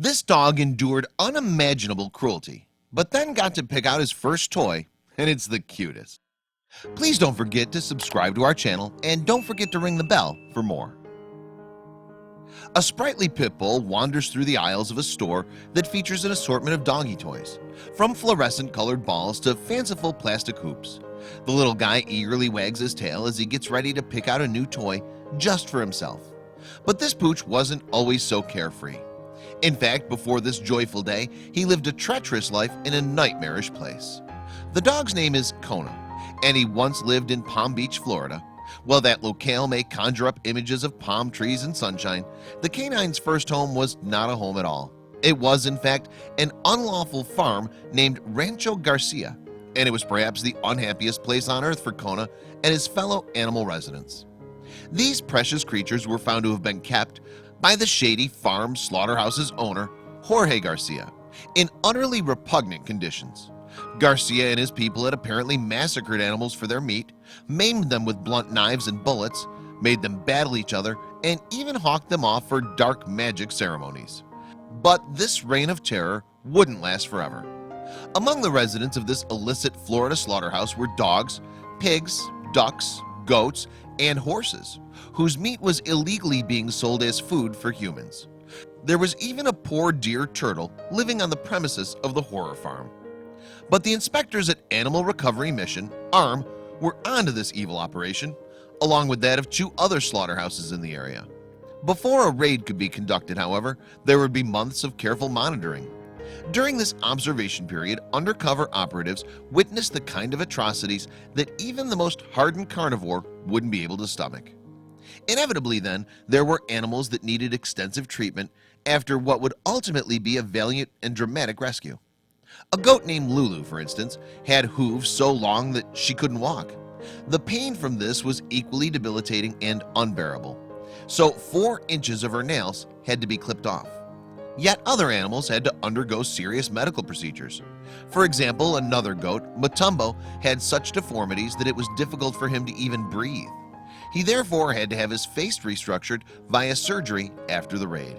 This dog endured unimaginable cruelty, but then got to pick out his first toy, and it's the cutest. Please don't forget to subscribe to our channel and don't forget to ring the bell for more. A sprightly pit bull wanders through the aisles of a store that features an assortment of doggy toys, from fluorescent colored balls to fanciful plastic hoops. The little guy eagerly wags his tail as he gets ready to pick out a new toy just for himself. But this pooch wasn't always so carefree. In fact, before this joyful day, he lived a treacherous life in a nightmarish place. The dog's name is Kona, and he once lived in Palm Beach, Florida. While that locale may conjure up images of palm trees and sunshine, the canine's first home was not a home at all. It was, in fact, an unlawful farm named Rancho Garcia, and it was perhaps the unhappiest place on earth for Kona and his fellow animal residents. These precious creatures were found to have been kept by the shady farm slaughterhouse's owner, Jorge Garcia, in utterly repugnant conditions. Garcia and his people had apparently massacred animals for their meat, maimed them with blunt knives and bullets, made them battle each other, and even hawked them off for dark magic ceremonies. But this reign of terror wouldn't last forever. Among the residents of this illicit Florida slaughterhouse were dogs, pigs, ducks, goats, and horses, whose meat was illegally being sold as food for humans. There was even a poor deer turtle living on the premises of the horror farm. But the inspectors at Animal Recovery Mission, ARM, were onto this evil operation, along with that of 2 other slaughterhouses in the area. Before a raid could be conducted, however, there would be months of careful monitoring. During this observation period, undercover operatives witnessed the kind of atrocities that even the most hardened carnivore wouldn't be able to stomach. Inevitably, then, there were animals that needed extensive treatment after what would ultimately be a valiant and dramatic rescue. A goat named Lulu, for instance, had hooves so long that she couldn't walk. The pain from this was equally debilitating and unbearable, so 4 inches of her nails had to be clipped off. Yet other animals had to undergo serious medical procedures. For example, another goat, Matumbo, had such deformities that it was difficult for him to even breathe. He therefore had to have his face restructured via surgery after the raid.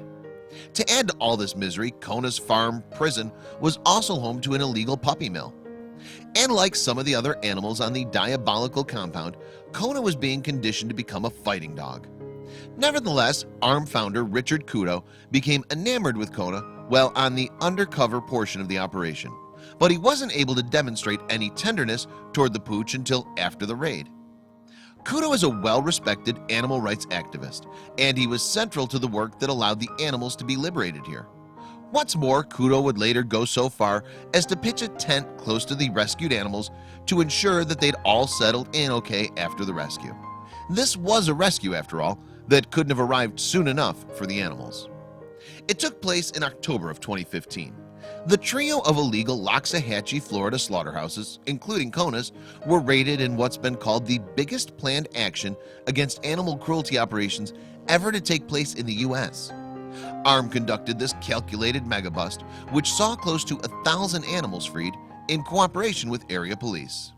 To add to all this misery, Kona's farm prison was also home to an illegal puppy mill. And like some of the other animals on the diabolical compound, Kona was being conditioned to become a fighting dog. Nevertheless, ARM founder Richard Kudo became enamored with Kona while on the undercover portion of the operation, but he wasn't able to demonstrate any tenderness toward the pooch until after the raid. Kudo is a well-respected animal rights activist, and he was central to the work that allowed the animals to be liberated here. What's more, Kudo would later go so far as to pitch a tent close to the rescued animals to ensure that they'd all settled in okay after the rescue. This was a rescue, after all, that couldn't have arrived soon enough for the animals. It took place in October of 2015. The trio of illegal Loxahatchee, Florida slaughterhouses, including Konas, were raided in what's been called the biggest planned action against animal cruelty operations ever to take place in the US. ARM conducted this calculated megabust, which saw close to 1,000 animals freed in cooperation with area police.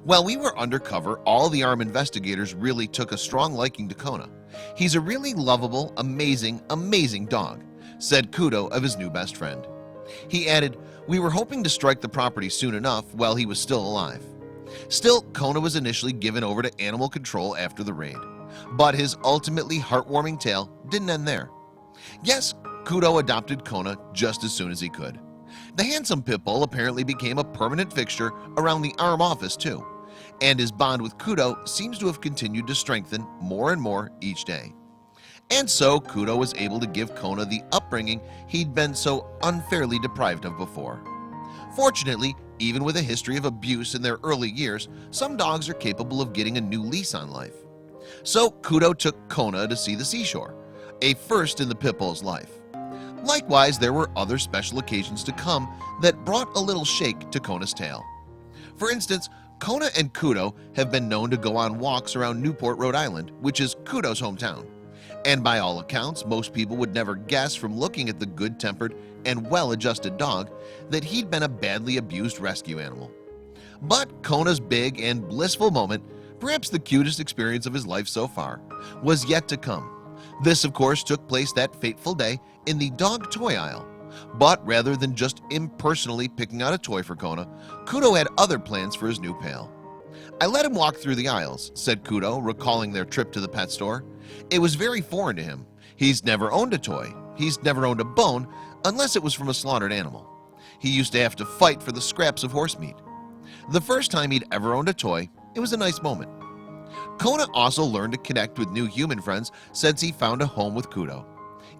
While we were undercover, all the ARM investigators really took a strong liking to Kona. He's a really lovable, amazing dog, said Kudo of his new best friend. He added, "We were hoping to strike the property soon enough while he was still alive." Still, Kona was initially given over to animal control after the raid, but his ultimately heartwarming tale didn't end there. Yes, Kudo adopted Kona just as soon as he could. The handsome pit bull apparently became a permanent fixture around the ARM office too, and his bond with Kudo seems to have continued to strengthen more and more each day. And so Kudo was able to give Kona the upbringing he'd been so unfairly deprived of before. Fortunately, even with a history of abuse in their early years, some dogs are capable of getting a new lease on life. So Kudo took Kona to see the seashore, a first in the pit bull's life. Likewise, there were other special occasions to come that brought a little shake to Kona's tail. For instance, Kona and Kudo have been known to go on walks around Newport, Rhode Island, which is Kudo's hometown. And by all accounts, most people would never guess from looking at the good-tempered and well-adjusted dog that he'd been a badly abused rescue animal. But Kona's big and blissful moment, perhaps the cutest experience of his life so far, was yet to come, This of course took place that fateful day in the dog toy aisle. But rather than just impersonally picking out a toy for Kona, Kudo had other plans for his new pal. "I let him walk through the aisles," said Kudo, recalling their trip to the pet store. "It was very foreign to him. He's never owned a toy. He's never owned a bone unless it was from a slaughtered animal. He used to have to fight for the scraps of horse meat. The first time he'd ever owned a toy, it was a nice moment." Kona also learned to connect with new human friends since he found a home with Kudo.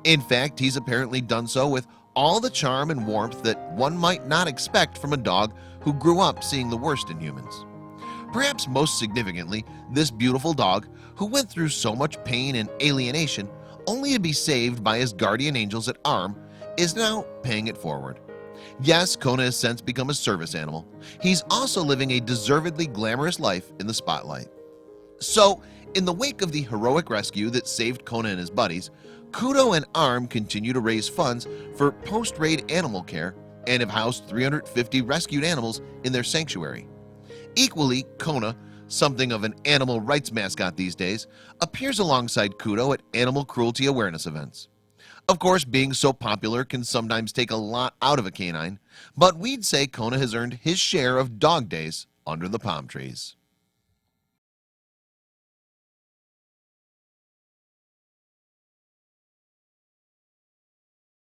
In fact, he's apparently done so with all the charm and warmth that one might not expect from a dog who grew up seeing the worst in humans. Perhaps most significantly, this beautiful dog, who went through so much pain and alienation only to be saved by his guardian angels at arm, is now paying it forward. Yes, Kona has since become a service animal. He's also living a deservedly glamorous life in the spotlight. So, in the wake of the heroic rescue that saved Kona and his buddies, Kudo and ARM continue to raise funds for post-raid animal care and have housed 350 rescued animals in their sanctuary. Equally, Kona, something of an animal rights mascot these days, appears alongside Kudo at animal cruelty awareness events. Of course, being so popular can sometimes take a lot out of a canine, but we'd say Kona has earned his share of dog days under the palm trees.